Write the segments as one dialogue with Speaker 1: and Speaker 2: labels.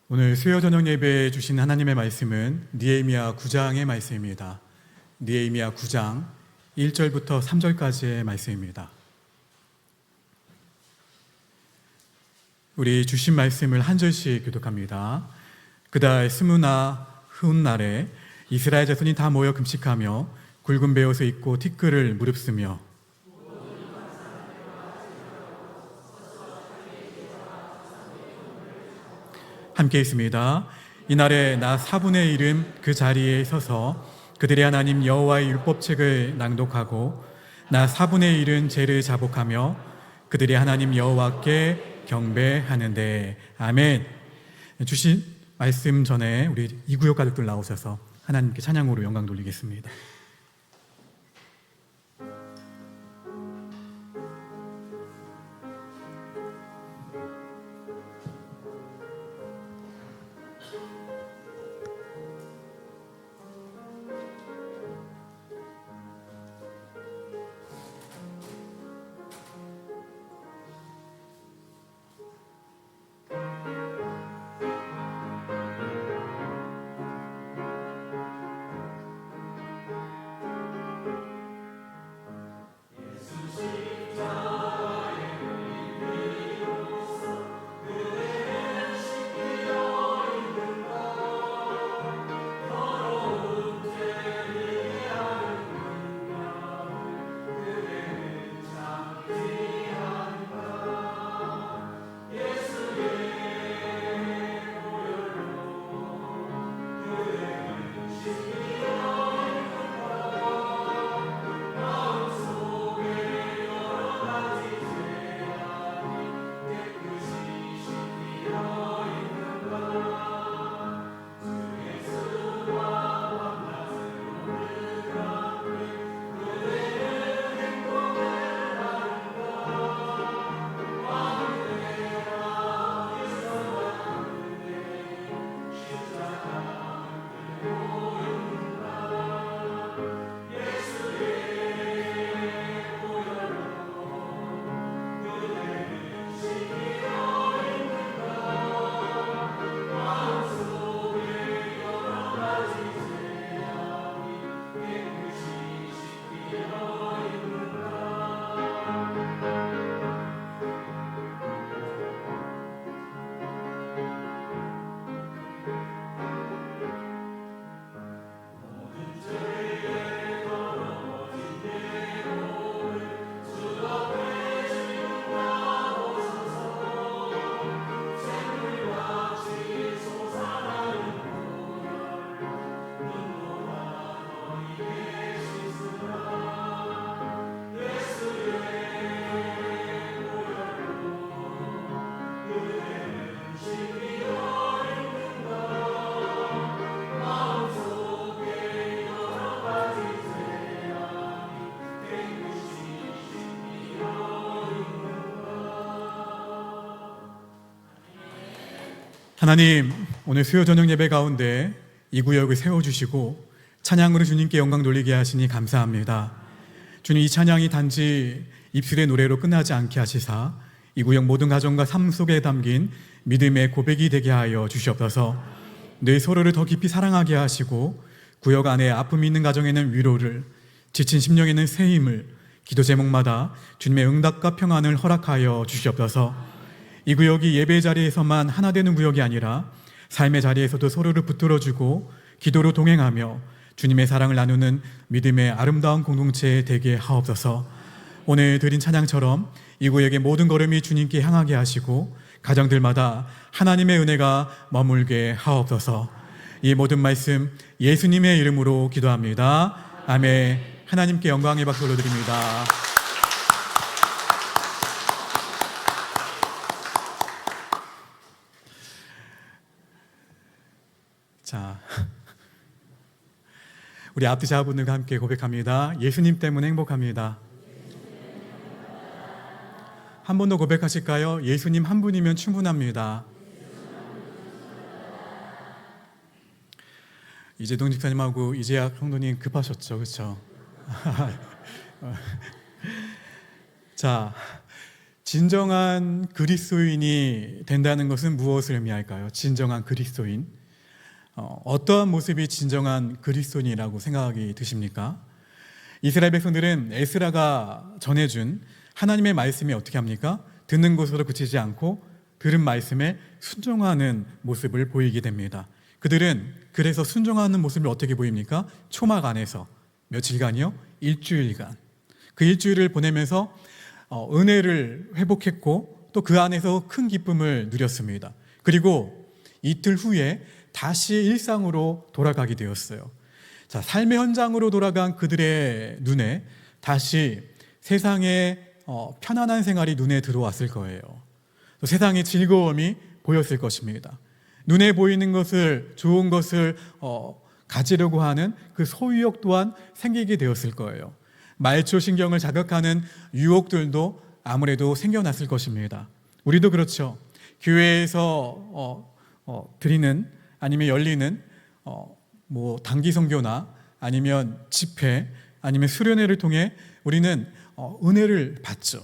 Speaker 1: 오늘 수요 저녁 예배에 주신 하나님의 말씀은 느헤미야 9장의 말씀입니다. 느헤미야 9장 1절부터 3절까지의 말씀입니다. 우리 주신 말씀을 한 절씩 교독합니다. 그달 스무나 훗날에 이스라엘 자손이 다 모여 금식하며 굵은 베옷을 입고 티끌을 무릅쓰며 함께 있습니다. 이날에 나 4분의 1은 그 자리에 서서 그들의 하나님 여호와의 율법책을 낭독하고 나 4분의 1은 죄를 자복하며 그들의 하나님 여호와께 경배하는데. 아멘. 주신 말씀 전에 우리 이구역 가족들 나오셔서 하나님께 찬양으로 영광 돌리겠습니다. 하나님, 오늘 수요 저녁 예배 가운데 이 구역을 세워주시고 찬양으로 주님께 영광 돌리게 하시니 감사합니다. 주님, 이 찬양이 단지 입술의 노래로 끝나지 않게 하시사 이 구역 모든 가정과 삶 속에 담긴 믿음의 고백이 되게 하여 주시옵소서. 늘 서로를 더 깊이 사랑하게 하시고 구역 안에 아픔이 있는 가정에는 위로를, 지친 심령에는 새 힘을, 기도 제목마다 주님의 응답과 평안을 허락하여 주시옵소서. 이 구역이 예배 자리에서만 하나 되는 구역이 아니라 삶의 자리에서도 서로를 붙들어주고 기도로 동행하며 주님의 사랑을 나누는 믿음의 아름다운 공동체 되게 하옵소서. 오늘 드린 찬양처럼 이 구역의 모든 걸음이 주님께 향하게 하시고 가정들마다 하나님의 은혜가 머물게 하옵소서. 이 모든 말씀 예수님의 이름으로 기도합니다. 아멘. 하나님께 영광의 박수 올려드립니다. 자, 우리 앞뒤 자분들과 함께 고백합니다. 예수님 때문에 행복합니다. 한 번 더 고백하실까요? 예수님 한 분이면 충분합니다. 이재동 집사님하고 이재학 성도님 급하셨죠, 그렇죠? 자, 진정한 그리스도인이 된다는 것은 무엇을 의미할까요? 진정한 그리스도인. 어떠한 모습이 진정한 그리스도인이라고 생각이 드십니까? 이스라엘 백성들은 에스라가 전해준 하나님의 말씀이 어떻게 합니까? 듣는 것으로 그치지 않고 들은 말씀에 순종하는 모습을 보이게 됩니다. 그들은 그래서 순종하는 모습을 어떻게 보입니까? 초막 안에서 며칠간이요? 일주일간. 그 일주일을 보내면서 은혜를 회복했고 또 그 안에서 큰 기쁨을 누렸습니다. 그리고 이틀 후에 다시 일상으로 돌아가게 되었어요. 자, 삶의 현장으로 돌아간 그들의 눈에 다시 세상의 편안한 생활이 눈에 들어왔을 거예요. 또 세상의 즐거움이 보였을 것입니다. 눈에 보이는 것을, 좋은 것을 가지려고 하는 그 소유욕 또한 생기게 되었을 거예요. 말초신경을 자극하는 유혹들도 아무래도 생겨났을 것입니다. 우리도 그렇죠. 교회에서 드리는 아니면 열리는 단기 선교나 아니면 집회 아니면 수련회를 통해 우리는 은혜를 받죠.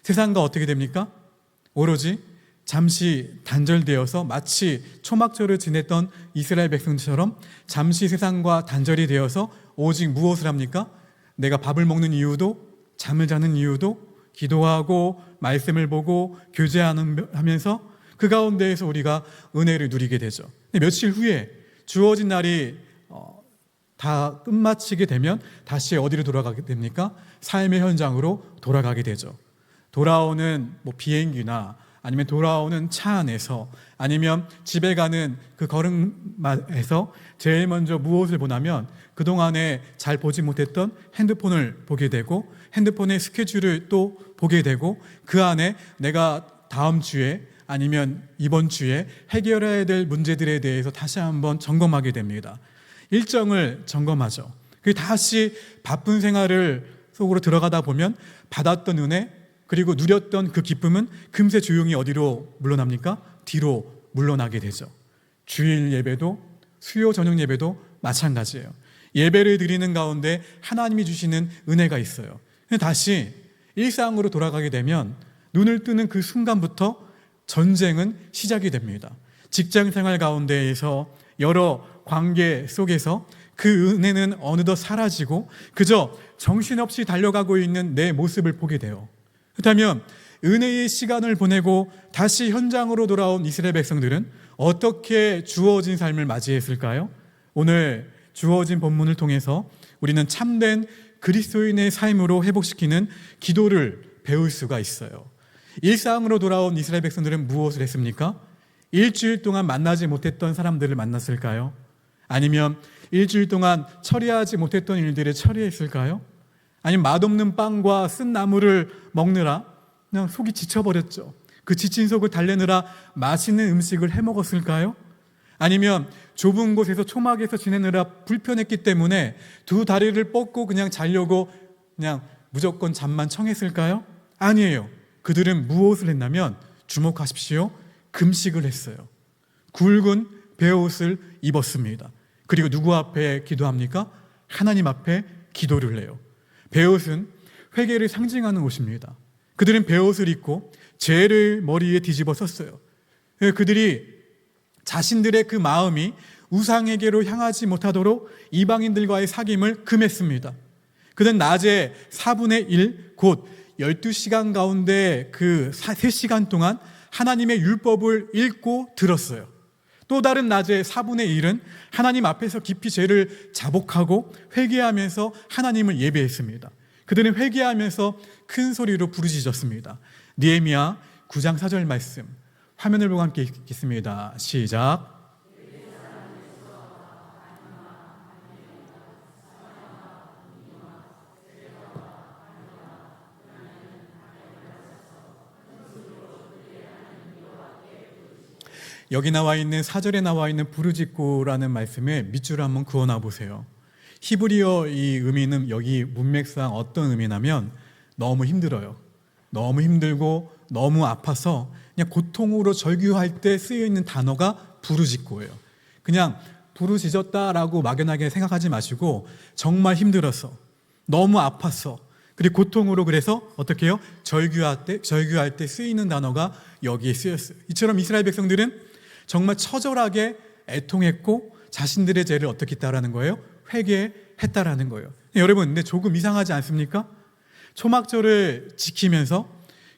Speaker 1: 세상과 어떻게 됩니까? 오로지 잠시 단절되어서 마치 초막절을 지냈던 이스라엘 백성처럼 잠시 세상과 단절이 되어서 오직 무엇을 합니까? 내가 밥을 먹는 이유도, 잠을 자는 이유도, 기도하고 말씀을 보고 교제하면서 그 가운데에서 우리가 은혜를 누리게 되죠. 근데 며칠 후에 주어진 날이 다 끝마치게 되면 다시 어디로 돌아가게 됩니까? 삶의 현장으로 돌아가게 되죠. 돌아오는 비행기나 아니면 돌아오는 차 안에서 아니면 집에 가는 그 걸음마에서 제일 먼저 무엇을 보냐면 그동안에 잘 보지 못했던 핸드폰을 보게 되고 핸드폰의 스케줄을 또 보게 되고 그 안에 내가 다음 주에 아니면 이번 주에 해결해야 될 문제들에 대해서 다시 한번 점검하게 됩니다. 일정을 점검하죠. 다시 바쁜 생활을 속으로 들어가다 보면 받았던 은혜 그리고 누렸던 그 기쁨은 금세 조용히 어디로 물러납니까? 뒤로 물러나게 되죠. 주일 예배도 수요 저녁 예배도 마찬가지예요. 예배를 드리는 가운데 하나님이 주시는 은혜가 있어요. 다시 일상으로 돌아가게 되면 눈을 뜨는 그 순간부터 전쟁은 시작이 됩니다. 직장 생활 가운데에서 여러 관계 속에서 그 은혜는 어느덧 사라지고 그저 정신없이 달려가고 있는 내 모습을 보게 돼요. 그렇다면 은혜의 시간을 보내고 다시 현장으로 돌아온 이스라엘 백성들은 어떻게 주어진 삶을 맞이했을까요? 오늘 주어진 본문을 통해서 우리는 참된 그리스도인의 삶으로 회복시키는 기도를 배울 수가 있어요. 일상으로 돌아온 이스라엘 백성들은 무엇을 했습니까? 일주일 동안 만나지 못했던 사람들을 만났을까요? 아니면 일주일 동안 처리하지 못했던 일들을 처리했을까요? 아니면 맛없는 빵과 쓴 나물을 먹느라 그냥 속이 지쳐버렸죠. 그 지친 속을 달래느라 맛있는 음식을 해먹었을까요? 아니면 좁은 곳에서 초막에서 지내느라 불편했기 때문에 두 다리를 뻗고 그냥 자려고 그냥 무조건 잠만 청했을까요? 아니에요. 그들은 무엇을 했냐면 주목하십시오. 금식을 했어요. 굵은 베옷을 입었습니다. 그리고 누구 앞에 기도합니까? 하나님 앞에 기도를 해요. 베옷은 회개를 상징하는 옷입니다. 그들은 베옷을 입고 죄를 머리에 뒤집어 썼어요. 그들이 자신들의 그 마음이 우상에게로 향하지 못하도록 이방인들과의 사귐을 금했습니다. 그는 낮에 4분의 1, 곧 12시간 가운데 그 3시간 동안 하나님의 율법을 읽고 들었어요. 또 다른 낮에 4분의 1은 하나님 앞에서 깊이 죄를 자복하고 회개하면서 하나님을 예배했습니다. 그들은 회개하면서 큰 소리로 부르짖었습니다. 느헤미야 9장 4절 말씀 화면을 보고 함께 읽겠습니다. 시작. 여기 나와 있는 4절에 나와 있는 부르짖고라는 말씀에 밑줄을 한번 그어놔 보세요. 히브리어 이 의미는 여기 문맥상 어떤 의미냐면 너무 힘들어요. 너무 힘들고 너무 아파서 그냥 고통으로 절규할 때 쓰여 있는 단어가 부르짖고예요. 그냥 부르짖었다라고 막연하게 생각하지 마시고 정말 힘들어서 너무 아팠어 그리고 고통으로 그래서 어떻게 해요? 절규할 때 쓰이는 단어가 여기에 쓰였어요. 이처럼 이스라엘 백성들은 정말 처절하게 애통했고 자신들의 죄를 어떻게 했다라는 거예요? 회개했다라는 거예요. 여러분, 근데 조금 이상하지 않습니까? 초막절을 지키면서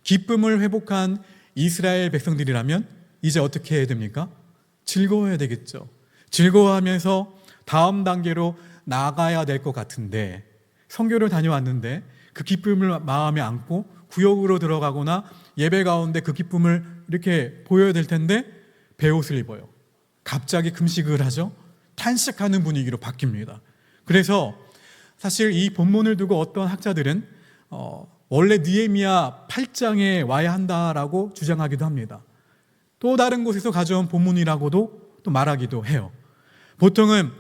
Speaker 1: 기쁨을 회복한 이스라엘 백성들이라면 이제 어떻게 해야 됩니까? 즐거워야 되겠죠. 즐거워하면서 다음 단계로 나아가야 될 것 같은데, 선교를 다녀왔는데 그 기쁨을 마음에 안고 구역으로 들어가거나 예배 가운데 그 기쁨을 이렇게 보여야 될 텐데 베옷을 입어요. 갑자기 금식을 하죠. 탄식하는 분위기로 바뀝니다. 그래서 사실 이 본문을 두고 어떤 학자들은 원래 느헤미야 8장에 와야 한다라고 주장하기도 합니다. 또 다른 곳에서 가져온 본문이라고도 또 말하기도 해요. 보통은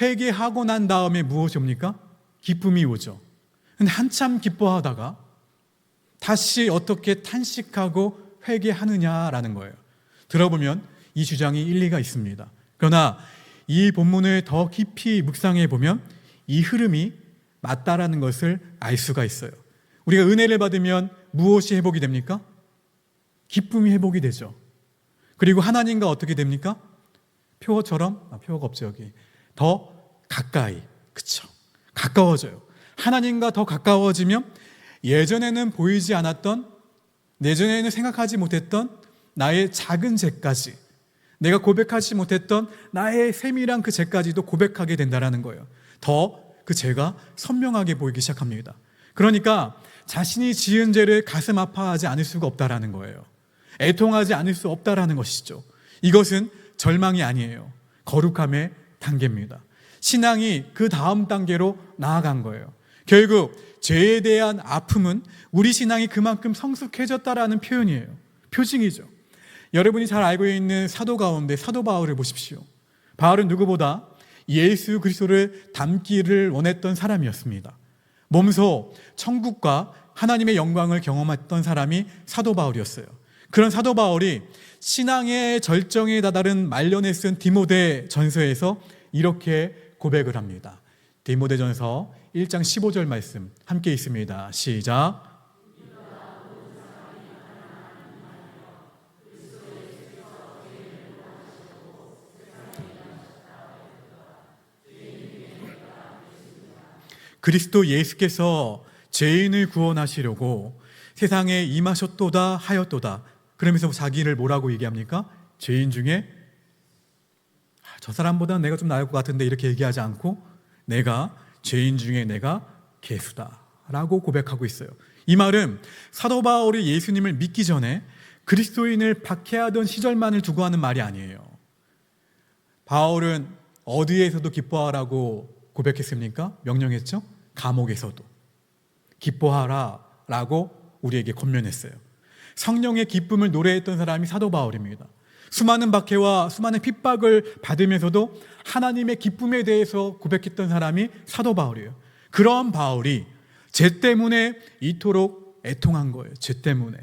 Speaker 1: 회개하고 난 다음에 무엇이 옵니까? 기쁨이 오죠. 근데 한참 기뻐하다가 다시 어떻게 탄식하고 회개하느냐라는 거예요. 들어보면 이 주장이 일리가 있습니다. 그러나 이 본문을 더 깊이 묵상해 보면 이 흐름이 맞다라는 것을 알 수가 있어요. 우리가 은혜를 받으면 무엇이 회복이 됩니까? 기쁨이 회복이 되죠. 그리고 하나님과 어떻게 됩니까? 표어처럼, 표어가 없죠 여기. 더 가까이, 그쵸? 가까워져요. 하나님과 더 가까워지면 예전에는 보이지 않았던, 예전에는 생각하지 못했던 나의 작은 죄까지, 내가 고백하지 못했던 나의 세밀한 그 죄까지도 고백하게 된다는 거예요. 더 그 죄가 선명하게 보이기 시작합니다. 그러니까 자신이 지은 죄를 가슴 아파하지 않을 수가 없다라는 거예요. 애통하지 않을 수 없다라는 것이죠. 이것은 절망이 아니에요. 거룩함의 단계입니다. 신앙이 그 다음 단계로 나아간 거예요. 결국 죄에 대한 아픔은 우리 신앙이 그만큼 성숙해졌다라는 표현이에요. 표징이죠. 여러분이 잘 알고 있는 사도 가운데 사도 바울을 보십시오. 바울은 누구보다 예수 그리스도를 닮기를 원했던 사람이었습니다. 몸소 천국과 하나님의 영광을 경험했던 사람이 사도 바울이었어요. 그런 사도 바울이 신앙의 절정에 다다른 말년에 쓴 디모데 전서에서 이렇게 고백을 합니다. 디모데 전서 1장 15절 말씀 함께 있습니다. 시작. 그리스도 예수께서 죄인을 구원하시려고 세상에 임하셨도다 하였도다. 그러면서 자기를 뭐라고 얘기합니까? 죄인 중에 저 사람보다는 내가 좀 나을 것 같은데 이렇게 얘기하지 않고 내가 죄인 중에 내가 괴수다 라고 고백하고 있어요. 이 말은 사도 바울이 예수님을 믿기 전에 그리스도인을 박해하던 시절만을 두고 하는 말이 아니에요. 바울은 어디에서도 기뻐하라고 고백했습니까? 명령했죠? 감옥에서도 기뻐하라 라고 우리에게 권면했어요. 성령의 기쁨을 노래했던 사람이 사도 바울입니다. 수많은 박해와 수많은 핍박을 받으면서도 하나님의 기쁨에 대해서 고백했던 사람이 사도 바울이에요. 그런 바울이 죄 때문에 이토록 애통한 거예요. 죄 때문에.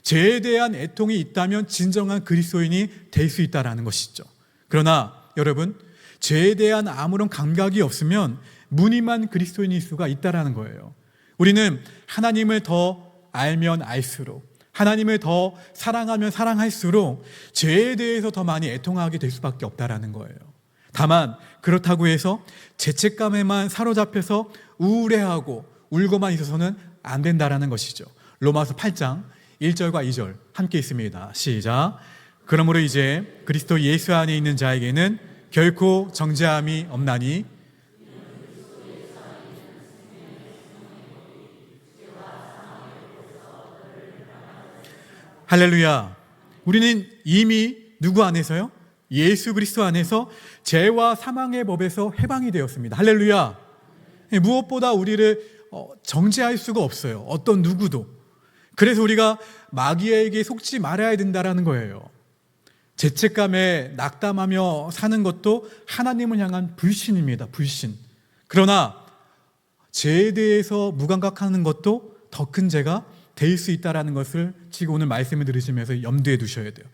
Speaker 1: 죄에 대한 애통이 있다면 진정한 그리스도인이 될 수 있다는 것이죠. 그러나 여러분, 죄에 대한 아무런 감각이 없으면 무늬만 그리스도인일 수가 있다는 거예요. 우리는 하나님을 더 알면 알수록, 하나님을 더 사랑하면 사랑할수록 죄에 대해서 더 많이 애통하게 될 수밖에 없다는 거예요. 다만 그렇다고 해서 죄책감에만 사로잡혀서 우울해하고 울고만 있어서는 안 된다는 것이죠. 로마서 8장 1절과 2절 함께 있습니다. 시작. 그러므로 이제 그리스도 예수 안에 있는 자에게는 결코 정죄함이 없나니 할렐루야. 우리는 이미 누구 안에서요? 예수 그리스도 안에서 죄와 사망의 법에서 해방이 되었습니다. 할렐루야. 무엇보다 우리를 정죄할 수가 없어요. 어떤 누구도. 그래서 우리가 마귀에게 속지 말아야 된다는 거예요. 죄책감에 낙담하며 사는 것도 하나님을 향한 불신입니다. 불신. 그러나 죄에 대해서 무감각하는 것도 더 큰 죄가 될 수 있다는 것을 지금 오늘 말씀을 들으시면서 염두에 두셔야 돼요.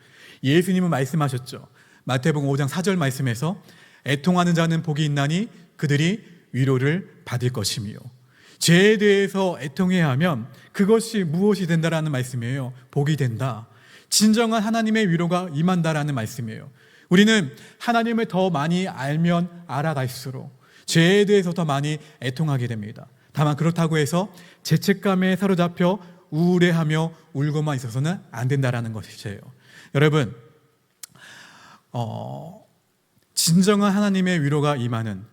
Speaker 1: 예수님은 말씀하셨죠. 마태복음 5장 4절 말씀에서 애통하는 자는 복이 있나니 그들이 위로를 받을 것이며 죄에 대해서 애통해야 하면 그것이 무엇이 된다라는 말씀이에요? 복이 된다. 진정한 하나님의 위로가 임한다라는 말씀이에요. 우리는 하나님을 더 많이 알면 알아갈수록 죄에 대해서 더 많이 애통하게 됩니다. 다만 그렇다고 해서 죄책감에 사로잡혀 우울해하며 울고만 있어서는 안 된다라는 것이에요. 여러분, 진정한 하나님의 위로가 임하는,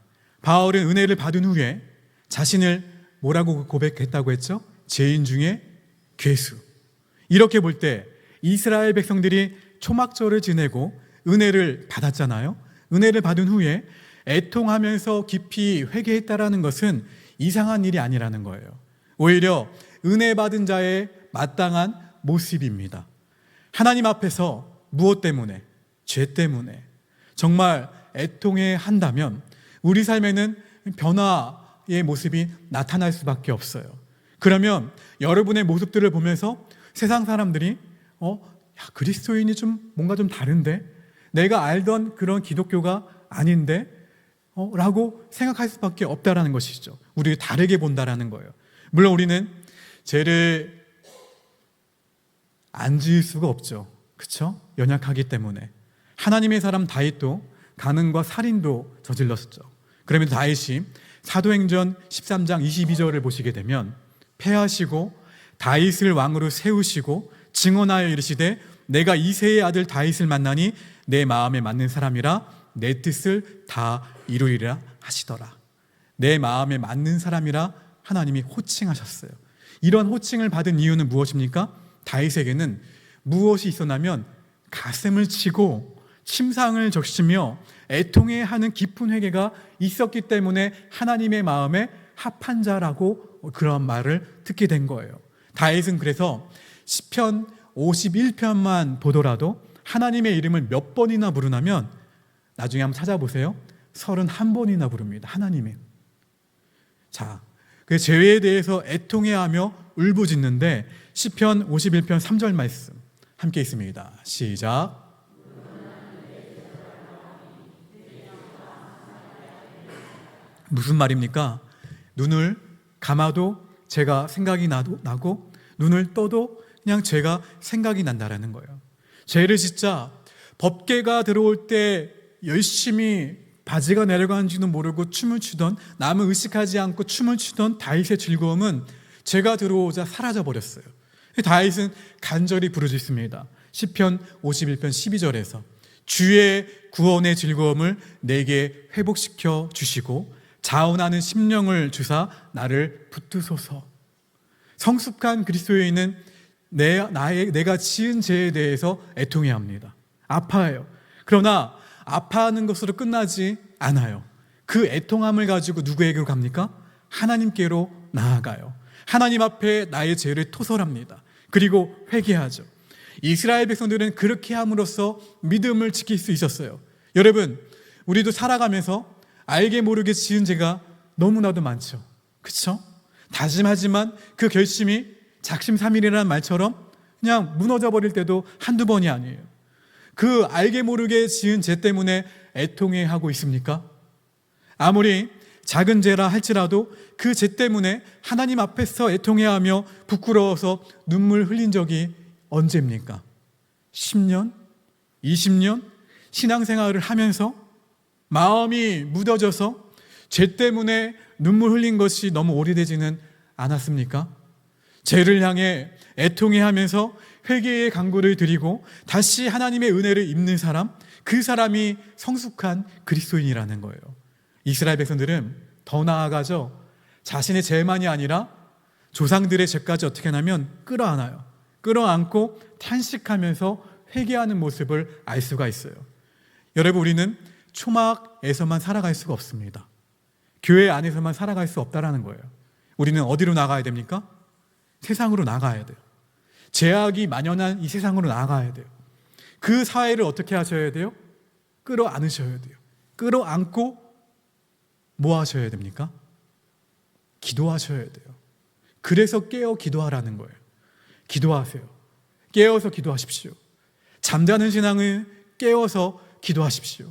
Speaker 1: 바울은 은혜를 받은 후에 자신을 뭐라고 고백했다고 했죠? 죄인 중에 괴수. 이렇게 볼 때 이스라엘 백성들이 초막절을 지내고 은혜를 받았잖아요. 은혜를 받은 후에 애통하면서 깊이 회개했다라는 것은 이상한 일이 아니라는 거예요. 오히려 은혜 받은 자의 마땅한 모습입니다. 하나님 앞에서 무엇 때문에? 죄 때문에 정말 애통해야 한다면 우리 삶에는 변화의 모습이 나타날 수밖에 없어요. 그러면 여러분의 모습들을 보면서 세상 사람들이 그리스도인이 좀 뭔가 좀 다른데, 내가 알던 그런 기독교가 아닌데 라고 생각할 수밖에 없다라는 것이죠. 우리를 다르게 본다라는 거예요. 물론 우리는 죄를 안 지을 수가 없죠. 그렇죠? 연약하기 때문에. 하나님의 사람 다윗도 간음과 살인도 저질렀었죠. 그러면서 다윗이 사도행전 13장 22절을 보시게 되면 패하시고 다윗을 왕으로 세우시고 증언하여 이르시되 내가 이새의 아들 다윗을 만나니 내 마음에 맞는 사람이라 내 뜻을 다 이루리라 하시더라. 내 마음에 맞는 사람이라 하나님이 호칭하셨어요. 이런 호칭을 받은 이유는 무엇입니까? 다윗에게는 무엇이 있었냐면 가슴을 치고 침상을 적시며 애통해 하는 깊은 회개가 있었기 때문에 하나님의 마음에 합한 자라고 그런 말을 듣게 된 거예요. 다윗은 그래서 시편 51편만 보더라도 하나님의 이름을 몇 번이나 부르냐면 나중에 한번 찾아보세요. 31번이나 부릅니다. 하나님의. 자, 그 죄에 대해서 애통해하며 울부짖는데 시편 51편 3절 말씀 함께 있습니다. 시작. 무슨 말입니까? 눈을 감아도 제가 생각이 나고 눈을 떠도 그냥 제가 생각이 난다라는 거예요. 죄를 짓자 법궤가 들어올 때 열심히 바지가 내려가는지도 모르고 춤을 추던, 남을 의식하지 않고 춤을 추던 다윗의 즐거움은 죄가 들어오자 사라져 버렸어요. 다윗은 간절히 부르짖습니다. 시편 51편 12절에서 주의 구원의 즐거움을 내게 회복시켜 주시고 자원하는 심령을 주사 나를 붙드소서. 성숙한 그리스도인은 내가 지은 죄에 대해서 애통해야 합니다. 아파해요. 그러나 아파하는 것으로 끝나지 않아요. 그 애통함을 가지고 누구에게로 갑니까? 하나님께로 나아가요. 하나님 앞에 나의 죄를 토설합니다. 그리고 회개하죠. 이스라엘 백성들은 그렇게 함으로써 믿음을 지킬 수 있었어요. 여러분, 우리도 살아가면서 알게 모르게 지은 죄가 너무나도 많죠. 그렇죠? 다짐하지만 그 결심이 작심삼일이라는 말처럼 그냥 무너져 버릴 때도 한두 번이 아니에요. 그 알게 모르게 지은 죄 때문에 애통해 하고 있습니까? 아무리 작은 죄라 할지라도 그 죄 때문에 하나님 앞에서 애통해하며 부끄러워서 눈물 흘린 적이 언제입니까? 10년? 20년? 신앙생활을 하면서 마음이 묻어져서 죄 때문에 눈물 흘린 것이 너무 오래되지는 않았습니까? 죄를 향해 애통해하면서 회개의 간구를 드리고 다시 하나님의 은혜를 입는 사람, 그 사람이 성숙한 그리스도인이라는 거예요. 이스라엘 백성들은 더 나아가죠. 자신의 죄만이 아니라 조상들의 죄까지 어떻게 하냐면 끌어안아요. 끌어안고 탄식하면서 회개하는 모습을 알 수가 있어요. 여러분, 우리는 초막에서만 살아갈 수가 없습니다. 교회 안에서만 살아갈 수 없다라는 거예요. 우리는 어디로 나가야 됩니까? 세상으로 나가야 돼요. 죄악이 만연한 이 세상으로 나가야 돼요. 그 사회를 어떻게 하셔야 돼요? 끌어안으셔야 돼요. 끌어안고 뭐 하셔야 됩니까? 기도하셔야 돼요. 그래서 깨어 기도하라는 거예요. 기도하세요. 깨어서 기도하십시오. 잠자는 신앙을 깨어서 기도하십시오.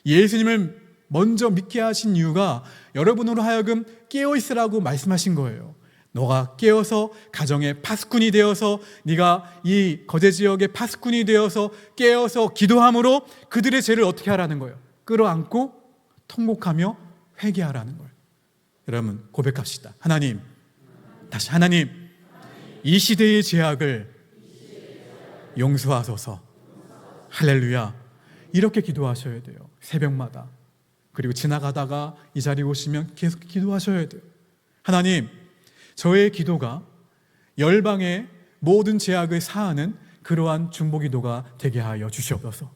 Speaker 1: 예수님을 먼저 믿게 하신 이유가 여러분으로 하여금 깨어있으라고 말씀하신 거예요. 너가 깨어서 가정의 파수꾼이 되어서 네가 이 거제 지역의 파수꾼이 되어서 깨어서 기도함으로 그들의 죄를 어떻게 하라는 거예요? 끌어안고 통곡하며 회개하라는 거예요. 여러분 고백합시다. 하나님, 다시 하나님, 이 시대의 죄악을 용서하소서. 할렐루야. 이렇게 기도하셔야 돼요. 새벽마다. 그리고 지나가다가 이 자리에 오시면 계속 기도하셔야 돼요. 하나님, 저의 기도가 열방의 모든 죄악을 사하는 그러한 중보기도가 되게 하여 주시옵소서.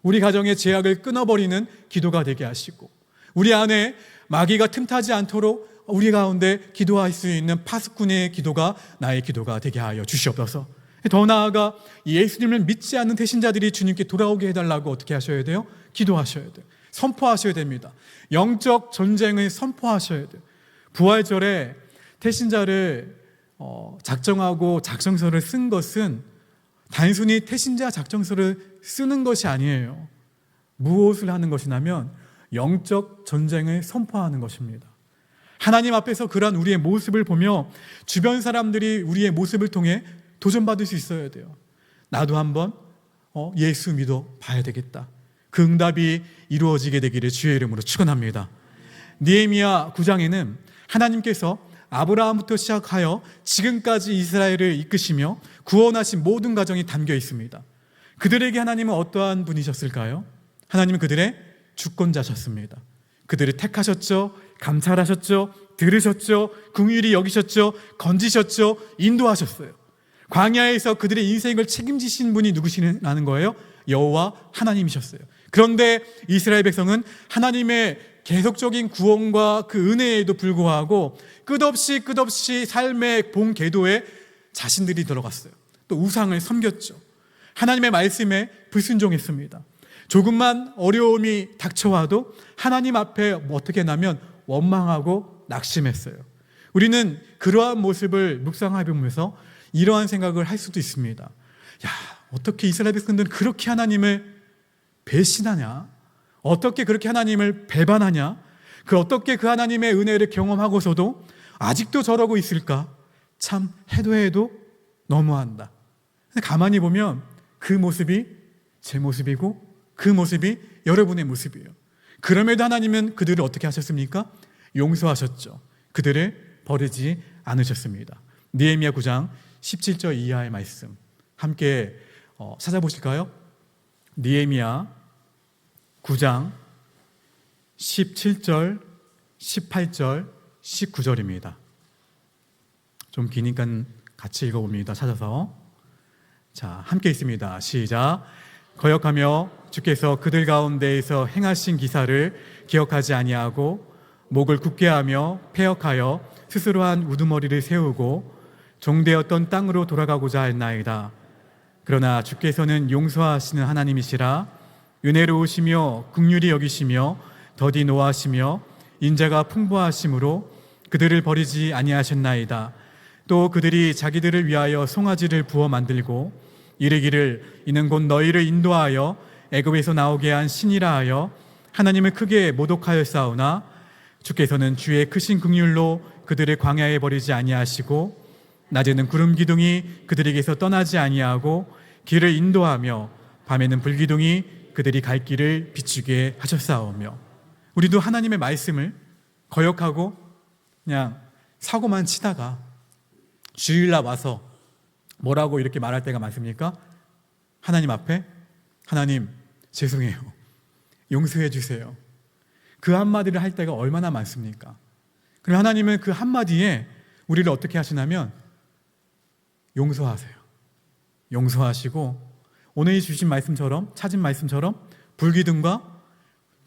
Speaker 1: 우리 가정의 죄악을 끊어버리는 기도가 되게 하시고, 우리 안에 마귀가 틈타지 않도록 우리 가운데 기도할 수 있는 파수꾼의 기도가 나의 기도가 되게 하여 주시옵소서. 더 나아가 예수님을 믿지 않는 태신자들이 주님께 돌아오게 해달라고 어떻게 하셔야 돼요? 기도하셔야 돼요. 선포하셔야 됩니다. 영적 전쟁을 선포하셔야 돼요. 부활절에 태신자를 작정하고 작정서를 쓴 것은 단순히 태신자 작정서를 쓰는 것이 아니에요. 무엇을 하는 것이냐면 영적 전쟁을 선포하는 것입니다. 하나님 앞에서 그러한 우리의 모습을 보며 주변 사람들이 우리의 모습을 통해 도전받을 수 있어야 돼요. 나도 한번 예수 믿어 봐야 되겠다. 그 응답이 이루어지게 되기를 주의 이름으로 축원합니다. 느헤미야 9장에는 하나님께서 아브라함부터 시작하여 지금까지 이스라엘을 이끄시며 구원하신 모든 가정이 담겨 있습니다. 그들에게 하나님은 어떠한 분이셨을까요? 하나님은 그들의 주권자셨습니다. 그들을 택하셨죠. 감찰하셨죠. 들으셨죠. 긍휼히 여기셨죠. 건지셨죠. 인도하셨어요. 광야에서 그들의 인생을 책임지신 분이 누구시라는 거예요? 여호와 하나님이셨어요. 그런데 이스라엘 백성은 하나님의 계속적인 구원과 그 은혜에도 불구하고 끝없이 삶의 본 궤도에 자신들이 들어갔어요. 또 우상을 섬겼죠. 하나님의 말씀에 불순종했습니다. 조금만 어려움이 닥쳐와도 하나님 앞에 어떻게 나면 원망하고 낙심했어요. 우리는 그러한 모습을 묵상해보면서 이러한 생각을 할 수도 있습니다. 야, 어떻게 이스라엘 백성들은 그렇게 하나님을 배신하냐? 어떻게 그렇게 하나님을 배반하냐? 어떻게 그 하나님의 은혜를 경험하고서도 아직도 저러고 있을까? 참 해도 너무한다. 근데 가만히 보면 그 모습이 제 모습이고 그 모습이 여러분의 모습이에요. 그럼에도 하나님은 그들을 어떻게 하셨습니까? 용서하셨죠. 그들을 버리지 않으셨습니다. 느헤미야 9장 17절 이하의 말씀 함께 찾아보실까요? 느헤미야 9장 17절, 18절, 19절입니다. 좀 기니까 같이 읽어봅니다. 찾아서. 자, 함께 있습니다. 시작. 거역하며 주께서 그들 가운데에서 행하신 기사를 기억하지 아니하고 목을 굳게 하며 패역하여 스스로 한 우두머리를 세우고 종되었던 땅으로 돌아가고자 했나이다. 그러나 주께서는 용서하시는 하나님이시라. 은혜로우시며 긍휼히 여기시며 더디 노하시며 인자가 풍부하심으로 그들을 버리지 아니하셨나이다. 또 그들이 자기들을 위하여 송아지를 부어 만들고 이르기를 이는 곧 너희를 인도하여 애굽에서 나오게 한 신이라 하여 하나님을 크게 모독하였사오나 주께서는 주의 크신 긍휼로 그들을 광야에 버리지 아니하시고 낮에는 구름 기둥이 그들에게서 떠나지 아니하고 길을 인도하며 밤에는 불기둥이 그들이 갈 길을 비추게 하셨사오며. 우리도 하나님의 말씀을 거역하고 그냥 사고만 치다가 주일날 와서 뭐라고 이렇게 말할 때가 많습니까? 하나님 앞에 하나님 죄송해요. 용서해 주세요. 그 한마디를 할 때가 얼마나 많습니까? 그럼 하나님은 그 한마디에 우리를 어떻게 하시냐면 용서하세요. 용서하시고 오늘 주신 말씀처럼 찾은 말씀처럼 불기둥과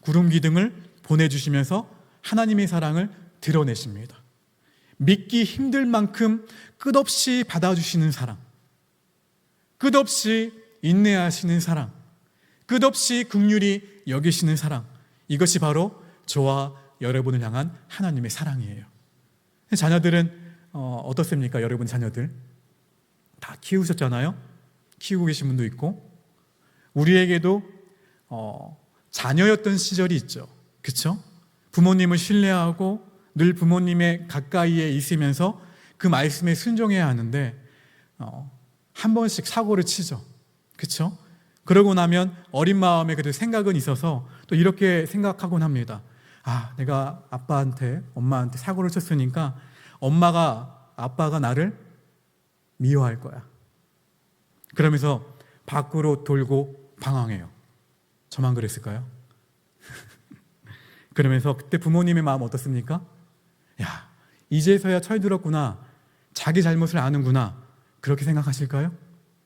Speaker 1: 구름기둥을 보내주시면서 하나님의 사랑을 드러내십니다. 믿기 힘들 만큼 끝없이 받아주시는 사랑, 끝없이 인내하시는 사랑, 끝없이 긍휼히 여기시는 사랑, 이것이 바로 저와 여러분을 향한 하나님의 사랑이에요. 자녀들은 어떻습니까? 여러분 자녀들 다 키우셨잖아요. 키우고 계신 분도 있고 우리에게도 자녀였던 시절이 있죠. 그렇죠? 부모님을 신뢰하고 늘 부모님의 가까이에 있으면서 그 말씀에 순종해야 하는데 한 번씩 사고를 치죠. 그렇죠? 그러고 나면 어린 마음에 그래도 생각은 있어서 또 이렇게 생각하곤 합니다. 내가 아빠한테 엄마한테 사고를 쳤으니까 아빠가 나를 미워할 거야. 그러면서 밖으로 돌고 방황해요. 저만 그랬을까요? 그러면서 그때 부모님의 마음 어떻습니까? 야, 이제서야 철들었구나. 자기 잘못을 아는구나. 그렇게 생각하실까요?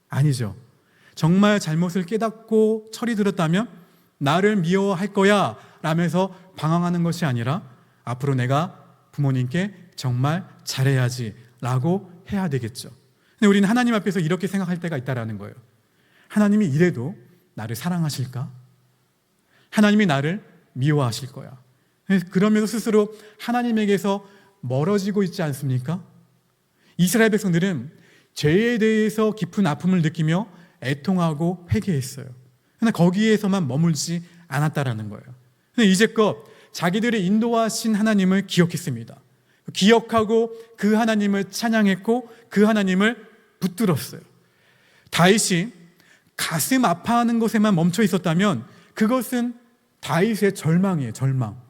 Speaker 1: 아니죠. 정말 잘못을 깨닫고 철이 들었다면 나를 미워할 거야 라면서 방황하는 것이 아니라 앞으로 내가 부모님께 정말 잘해야지 라고 해야 되겠죠. 근데 우리는 하나님 앞에서 이렇게 생각할 때가 있다라는 거예요. 하나님이 이래도 나를 사랑하실까? 하나님이 나를 미워하실 거야. 그러면서 스스로 하나님에게서 멀어지고 있지 않습니까? 이스라엘 백성들은 죄에 대해서 깊은 아픔을 느끼며 애통하고 회개했어요. 그러나 거기에서만 머물지 않았다라는 거예요. 근데 이제껏 자기들의 인도하신 하나님을 기억했습니다. 기억하고 그 하나님을 찬양했고 그 하나님을 붙들었어요. 다윗이 가슴 아파하는 것에만 멈춰 있었다면 그것은 다윗의 절망이에요. 절망.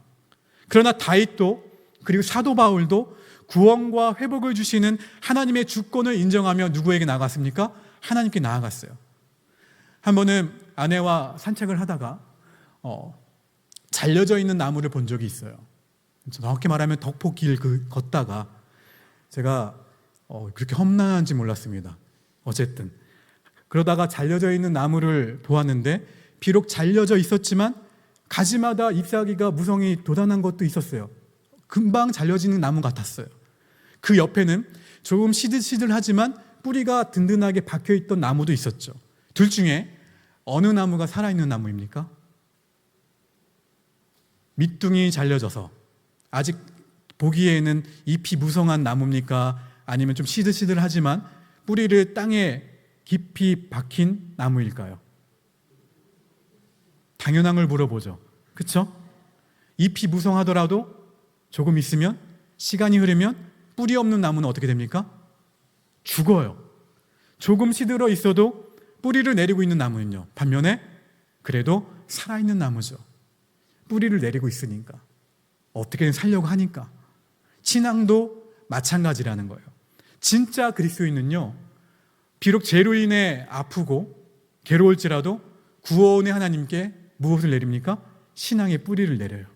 Speaker 1: 그러나 다윗도 그리고 사도 바울도 구원과 회복을 주시는 하나님의 주권을 인정하며 누구에게 나아갔습니까? 하나님께 나아갔어요. 한 번은 아내와 산책을 하다가 잘려져 있는 나무를 본 적이 있어요. 정확히 말하면 덕포길 걷다가 제가 그렇게 험난한지 몰랐습니다. 어쨌든 그러다가 잘려져 있는 나무를 보았는데 비록 잘려져 있었지만 가지마다 잎사귀가 무성히 돋아난 것도 있었어요. 금방 잘려지는 나무 같았어요. 그 옆에는 조금 시들시들하지만 뿌리가 든든하게 박혀있던 나무도 있었죠. 둘 중에 어느 나무가 살아있는 나무입니까? 밑둥이 잘려져서 아직 보기에는 잎이 무성한 나무입니까? 아니면 좀 시들시들하지만 뿌리를 땅에 깊이 박힌 나무일까요? 당연한 걸 물어보죠. 그렇죠? 잎이 무성하더라도 조금 있으면 시간이 흐르면 뿌리 없는 나무는 어떻게 됩니까? 죽어요. 조금 시들어 있어도 뿌리를 내리고 있는 나무는요. 반면에 그래도 살아있는 나무죠. 뿌리를 내리고 있으니까 어떻게든 살려고 하니까. 신앙도 마찬가지라는 거예요. 진짜 그리스도인은요, 비록 죄로 인해 아프고 괴로울지라도 구원의 하나님께 무엇을 내립니까? 신앙의 뿌리를 내려요.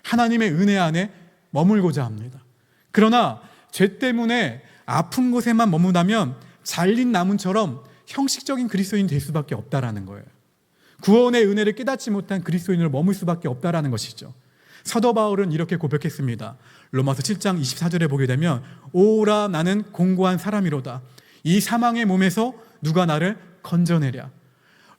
Speaker 1: 하나님의 은혜 안에 머물고자 합니다. 그러나 죄 때문에 아픈 곳에만 머무다면 잘린 나무처럼 형식적인 그리스도인이 될 수밖에 없다라는 거예요. 구원의 은혜를 깨닫지 못한 그리스도인으로 머물 수밖에 없다라는 것이죠. 사도 바울은 이렇게 고백했습니다. 로마서 7장 24절에 보게 되면 오라 나는 공고한 사람이로다. 이 사망의 몸에서 누가 나를 건져내랴.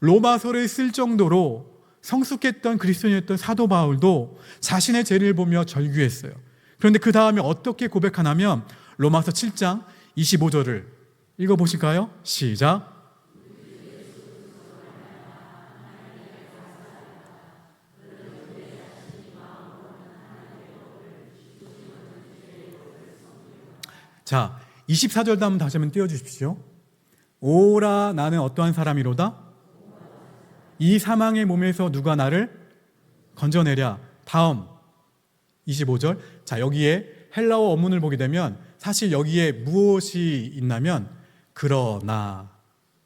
Speaker 1: 로마서를 쓸 정도로 성숙했던 그리스도인이었던 사도 바울도 자신의 죄를 보며 절규했어요. 그런데 그 다음에 어떻게 고백하냐면 로마서 7장 25절을 읽어보실까요? 시작. 자, 24절도 한번 다시 한번 띄워주십시오. 오라 나는 어떠한 사람이로다? 이 사망의 몸에서 누가 나를 건져내랴. 다음 25절. 자, 여기에 헬라어 어문을 보게 되면 사실 여기에 무엇이 있냐면 그러나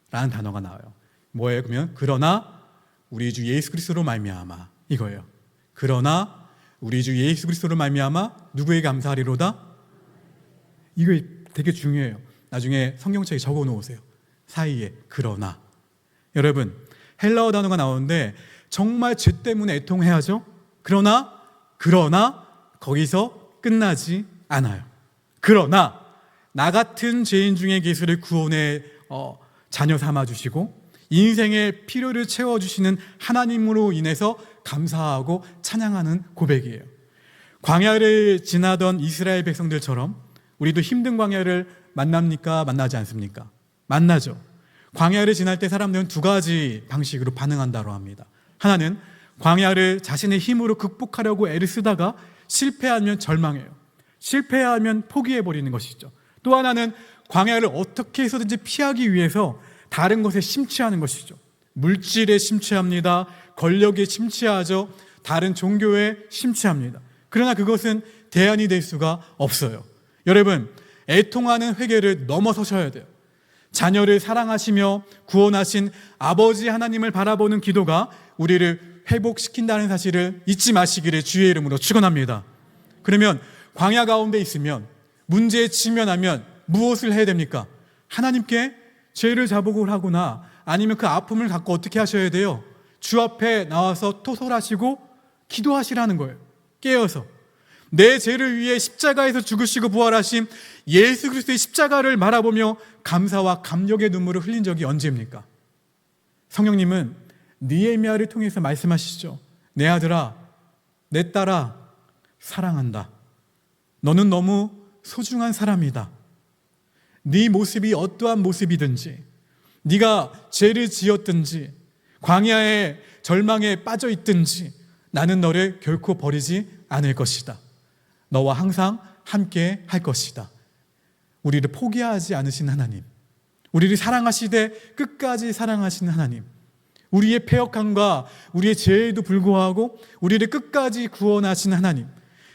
Speaker 1: 라는 단어가 나와요. 뭐예요? 그러면 그러나 우리 주 예수 그리스도로 말미암아 이거예요. 그러나 우리 주 예수 그리스도로 말미암아 누구에게 감사하리로다? 이거 되게 중요해요. 나중에 성경책에 적어 놓으세요. 사이에 그러나. 여러분, 헬라어 단어가 나오는데 정말 죄 때문에 애통해야죠. 그러나 거기서 끝나지 않아요. 그러나 나 같은 죄인 중에 계시를 구원의 자녀 삼아주시고 인생의 필요를 채워주시는 하나님으로 인해서 감사하고 찬양하는 고백이에요. 광야를 지나던 이스라엘 백성들처럼 우리도 힘든 광야를 만납니까? 만나지 않습니까? 만나죠. 광야를 지날 때 사람들은 두 가지 방식으로 반응한다고 합니다. 하나는 광야를 자신의 힘으로 극복하려고 애를 쓰다가 실패하면 절망해요. 실패하면 포기해버리는 것이죠. 또 하나는 광야를 어떻게 해서든지 피하기 위해서 다른 것에 심취하는 것이죠. 물질에 심취합니다. 권력에 심취하죠. 다른 종교에 심취합니다. 그러나 그것은 대안이 될 수가 없어요. 여러분, 애통하는 회개를 넘어서셔야 돼요. 자녀를 사랑하시며 구원하신 아버지 하나님을 바라보는 기도가 우리를 회복시킨다는 사실을 잊지 마시기를 주의 이름으로 축원합니다. 그러면 광야 가운데 있으면, 문제에 직면하면 무엇을 해야 됩니까? 하나님께 죄를 자복을 하거나 아니면 그 아픔을 갖고 어떻게 하셔야 돼요? 주 앞에 나와서 토설하시고 기도하시라는 거예요. 깨어서 내 죄를 위해 십자가에서 죽으시고 부활하신 예수 그리스도의 십자가를 바라보며 감사와 감격의 눈물을 흘린 적이 언제입니까? 성령님은 느헤미야를 통해서 말씀하시죠. 내 아들아, 내 딸아, 사랑한다. 너는 너무 소중한 사람이다. 네 모습이 어떠한 모습이든지, 네가 죄를 지었든지 광야의 절망에 빠져 있든지 나는 너를 결코 버리지 않을 것이다. 너와 항상 함께 할 것이다. 우리를 포기하지 않으신 하나님, 우리를 사랑하시되 끝까지 사랑하시는 하나님, 우리의 패역함과 우리의 죄에도 불구하고 우리를 끝까지 구원하신 하나님,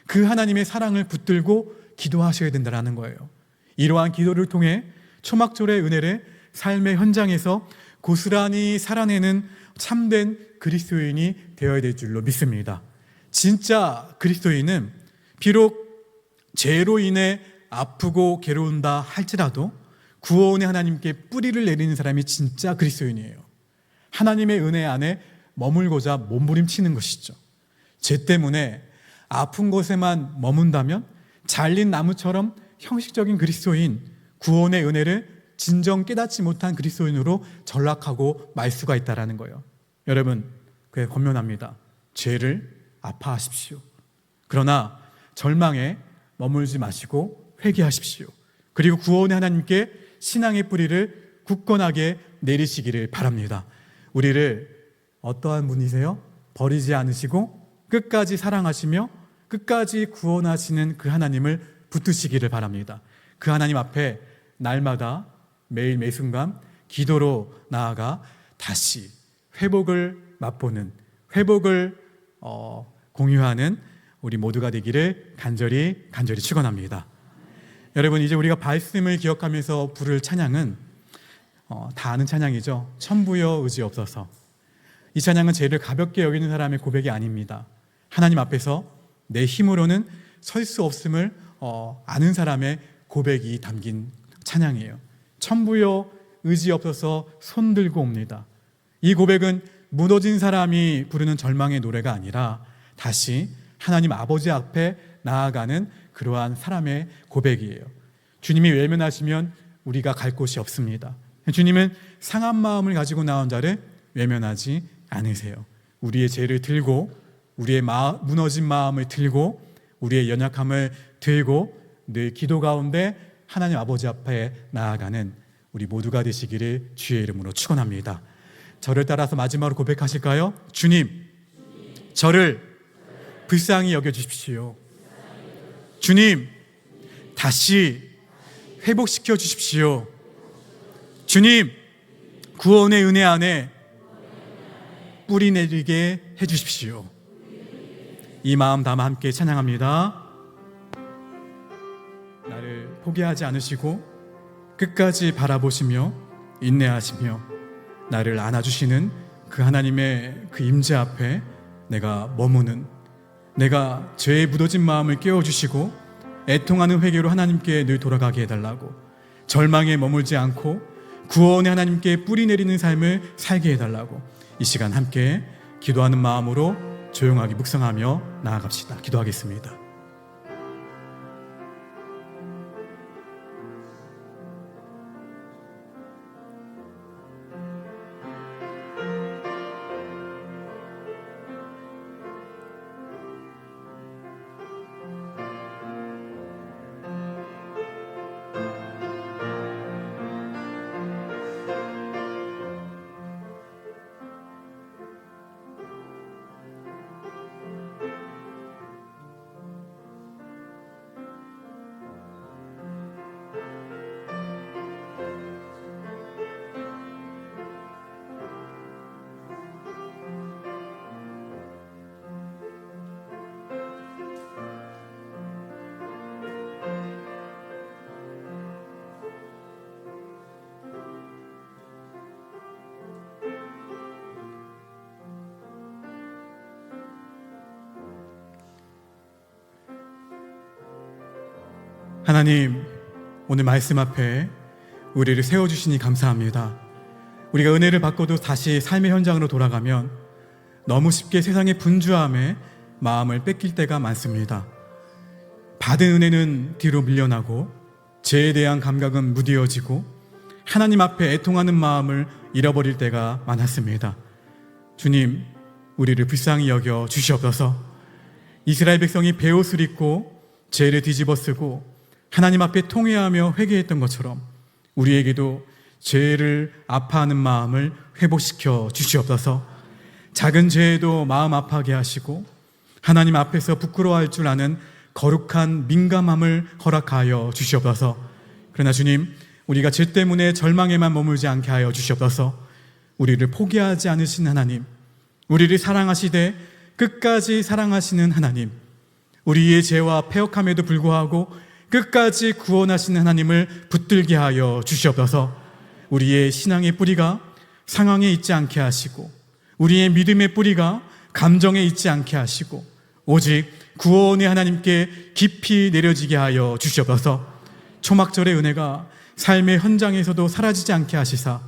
Speaker 1: 그 하나님의 사랑을 붙들고 기도하셔야 된다는 거예요. 이러한 기도를 통해 초막절의 은혜를 삶의 현장에서 고스란히 살아내는 참된 그리스도인이 되어야 될 줄로 믿습니다. 진짜 그리스도인은 비록 죄로 인해 아프고 괴로운다 할지라도 구원의 하나님께 뿌리를 내리는 사람이 진짜 그리스도인이에요. 하나님의 은혜 안에 머물고자 몸부림치는 것이죠. 죄 때문에 아픈 곳에만 머문다면 잘린 나무처럼 형식적인 그리스도인, 구원의 은혜를 진정 깨닫지 못한 그리스도인으로 전락하고 말 수가 있다는 거예요. 여러분, 그에 권면합니다. 죄를 아파하십시오. 그러나 절망에 머물지 마시고 회개하십시오. 그리고 구원의 하나님께 신앙의 뿌리를 굳건하게 내리시기를 바랍니다. 우리를 어떠한 분이세요? 버리지 않으시고 끝까지 사랑하시며 끝까지 구원하시는 그 하나님을 붙드시기를 바랍니다. 그 하나님 앞에 날마다 매일 매순간 기도로 나아가 다시 회복을 맛보는, 회복을 공유하는 우리 모두가 되기를 간절히 축원합니다. 여러분, 이제 우리가 말씀을 기억하면서 부를 찬양은 다 아는 찬양이죠. 천부여 의지없어서. 이 찬양은 죄를 가볍게 여기는 사람의 고백이 아닙니다. 하나님 앞에서 내 힘으로는 설 수 없음을 아는 사람의 고백이 담긴 찬양이에요. 천부여 의지없어서 손 들고 옵니다. 이 고백은 무너진 사람이 부르는 절망의 노래가 아니라 다시 하나님 아버지 앞에 나아가는 그러한 사람의 고백이에요. 주님이 외면하시면 우리가 갈 곳이 없습니다. 주님은 상한 마음을 가지고 나온 자를 외면하지 않으세요. 우리의 죄를 들고, 우리의 무너진 마음을 들고, 우리의 연약함을 들고 늘 기도 가운데 하나님 아버지 앞에 나아가는 우리 모두가 되시기를 주의 이름으로 축원합니다. 저를 따라서 마지막으로 고백하실까요? 주님, 저를 불쌍히 여겨주십시오. 주님, 다시 회복시켜 주십시오. 주님, 구원의 은혜 안에 뿌리 내리게 해주십시오. 이 마음 담아 함께 찬양합니다. 나를 포기하지 않으시고 끝까지 바라보시며 인내하시며 나를 안아주시는 그 하나님의 그 임재 앞에 내가 머무는, 내가 죄에 묻어진 마음을 깨워주시고 애통하는 회개로 하나님께 늘 돌아가게 해달라고, 절망에 머물지 않고 구원의 하나님께 뿌리 내리는 삶을 살게 해달라고 이 시간 함께 기도하는 마음으로 조용하게 묵상하며 나아갑시다. 기도하겠습니다. 하나님, 오늘 말씀 앞에 우리를 세워주시니 감사합니다. 우리가 은혜를 받고도 다시 삶의 현장으로 돌아가면 너무 쉽게 세상의 분주함에 마음을 뺏길 때가 많습니다. 받은 은혜는 뒤로 밀려나고 죄에 대한 감각은 무뎌지고 하나님 앞에 애통하는 마음을 잃어버릴 때가 많았습니다. 주님, 우리를 불쌍히 여겨 주시옵소서. 이스라엘 백성이 베옷을 입고 죄를 뒤집어쓰고 하나님 앞에 통회하며 회개했던 것처럼 우리에게도 죄를 아파하는 마음을 회복시켜 주시옵소서. 작은 죄에도 마음 아파하게 하시고 하나님 앞에서 부끄러워할 줄 아는 거룩한 민감함을 허락하여 주시옵소서. 그러나 주님, 우리가 죄 때문에 절망에만 머물지 않게 하여 주시옵소서. 우리를 포기하지 않으신 하나님, 우리를 사랑하시되 끝까지 사랑하시는 하나님, 우리의 죄와 패역함에도 불구하고 끝까지 구원하시는 하나님을 붙들게 하여 주시옵소서. 우리의 신앙의 뿌리가 상황에 있지 않게 하시고 우리의 믿음의 뿌리가 감정에 있지 않게 하시고 오직 구원의 하나님께 깊이 내려지게 하여 주시옵소서. 초막절의 은혜가 삶의 현장에서도 사라지지 않게 하시사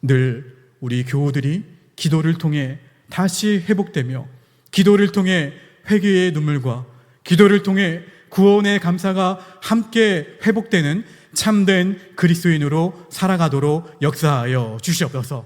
Speaker 1: 늘 우리 교우들이 기도를 통해 다시 회복되며 기도를 통해 회개의 눈물과 기도를 통해 구원의 감사가 함께 회복되는 참된 그리스도인으로 살아가도록 역사하여 주시옵소서.